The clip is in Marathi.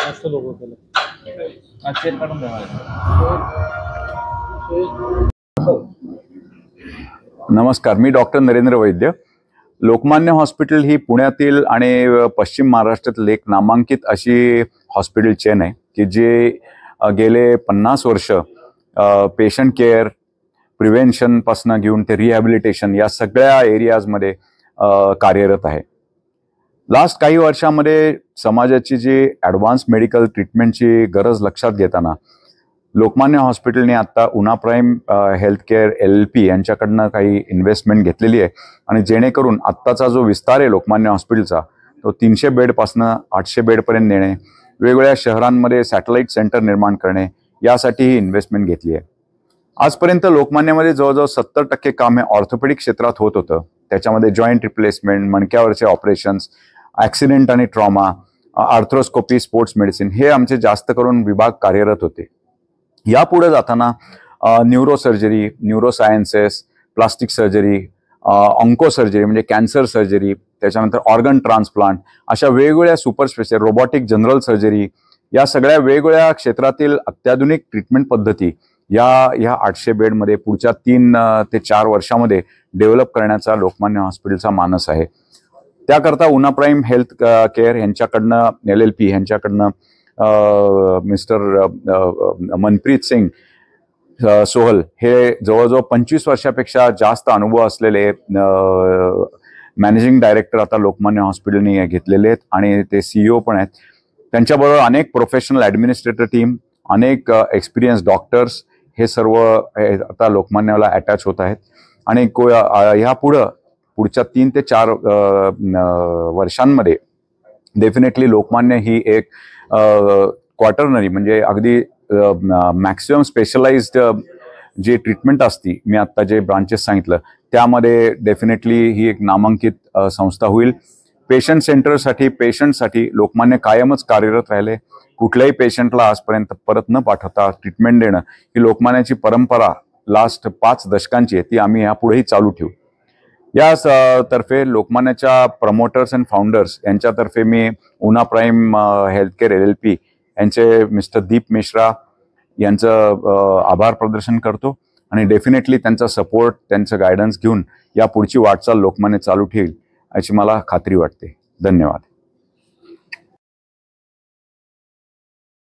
असं लोगो केलं. नमस्कार, मी डॉक्टर नरेंद्र वैद्य. लोकमान्य हॉस्पिटल ही पुण्यातील आणि पश्चिम महाराष्ट्रातील एक नामांकित अशी हॉस्पिटल चेन आहे की जे गेले 50 वर्ष पेशंट केअर, प्रिव्हेन्शन पासून घेऊन ते रिहॅबिलिटेशन या सगळ्या एरियाजमध्ये कार्यरत आहे. लास्ट काही वर्षांमध्ये समाजाची जी ॲडव्हान्स मेडिकल ट्रीटमेंटची गरज लक्षात घेताना लोकमान्य हॉस्पिटलने आता उना प्राईम हेल्थ केअर LLP यांच्याकडनं काही इन्व्हेस्टमेंट घेतलेली आहे आणि जेणेकरून आत्ताचा जो विस्तार आहे लोकमान्य हॉस्पिटलचा तो 300 बेडपासून 800 बेडपर्यंत नेणे, वेगवेगळ्या शहरांमध्ये सॅटेलाईट सेंटर निर्माण करणे यासाठी ही इन्व्हेस्टमेंट घेतली आहे. आजपर्यंत लोकमान्यमध्ये जवळजवळ 70% काम हे ऑर्थोपेडिक क्षेत्रात होत होतं. त्याच्यामध्ये जॉईंट रिप्लेसमेंट, मणक्यावरचे ऑपरेशन्स, ॲक्सिडेंट आणि ट्रॉमा, आर्थ्रोस्कोपी, स्पोर्ट्स मेडिसिन हे आमचे जास्त करून विभाग कार्यरत होते. यापुढे जाताना neurosurgery, neurosciences, plastic surgery, onco surgery म्हणजे कॅन्सर सर्जरी, त्याच्यानंतर ऑर्गन ट्रान्सप्लांट अशा वेगवेगळ्या super special, robotic general surgery या सगळ्या वेगवेगळ्या क्षेत्रातील अत्याधुनिक ट्रीटमेंट पद्धती ह्या 800 बेडमध्ये पुढच्या 3 ते 4 वर्षामध्ये डेव्हलप करण्याचा लोकमान्य हॉस्पिटलचा मानस आहे. त्याकरता उना प्राईम हेल्थ केअर यांच्याकडनं LLP यांच्याकडनं मिस्टर मनप्रीत सिंग सोहल हे जवळजवळ 25 वर्षापेक्षा जास्त अनुभव असलेले मॅनेजिंग डायरेक्टर आता लोकमान्य हॉस्पिटलने घेतलेले आहेत आणि ते CEO पण आहेत. त्यांच्याबरोबर अनेक प्रोफेशनल ॲडमिनिस्ट्रेटर टीम, अनेक एक्सपिरियन्स डॉक्टर्स हे सर्व आता लोकमान्याला अटॅच होत आहेत आणि पुढच्या 3 ते 4 वर्षांमध्ये डेफिनेटली लोकमान्य ही एक क्वार्टरनरी म्हणजे अगदी मॅक्सिमम स्पेशलाइज्ड जी ट्रीटमेंट असती, मी आत्ता जे ब्रांचेस सांगितलं त्यामध्ये डेफिनेटली ही एक नामांकित संस्था होईल. पेशंट सेंटरसाठी, पेशंटसाठी लोकमान्य कायमच कार्यरत राहिले. कुठल्याही पेशंटला आजपर्यंत परत न पाठवता ट्रीटमेंट देणं ही लोकमान्याची परंपरा लास्ट 5 दशकांची आहे, ती आम्ही यापुढेही चालू ठेवू. या तर्फे लोकमान्याच्या प्रमोटर्स अँड फाउंडर्स यांच्यातर्फे मी उना प्राईम हेल्थकेअर LLP यांचे मिस्टर दीप मिश्रा यांचं आभार प्रदर्शन करतो आणि डेफिनेटली त्यांचा सपोर्ट, त्यांचं गायडन्स घेऊन या पुढची वाटचाल लोकमान्य चालू ठेवेल अशी मला खात्री वाटते. धन्यवाद.